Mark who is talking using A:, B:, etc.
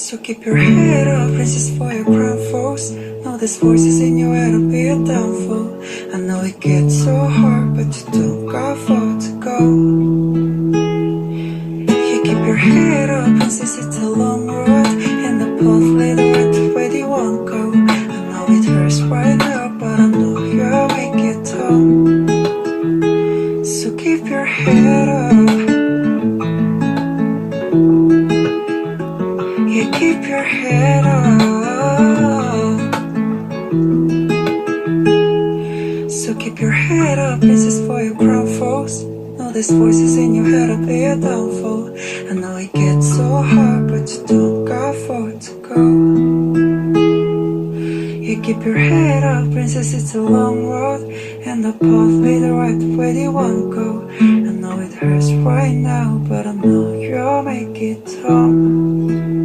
A: So keep your head up, princess, for your crown falls. Know there's voices in your head, will be a downfall. I know it gets so hard, but you don't got far to go. You keep your head up, princess, it's a long road, and the path leads right to where you won't go. I know it hurts right now, but I know you'll make it home. So keep your head up. Yeah, keep your head up. So keep your head up, princess, for your crown falls. Know there's voices in your head, will be a downfall. I know it gets so hard, but you don't got far to go. Yeah, keep your head up, princess, it's a long road, and the path leads right to where you won't go. I know it hurts right now, but I know you'll make it home.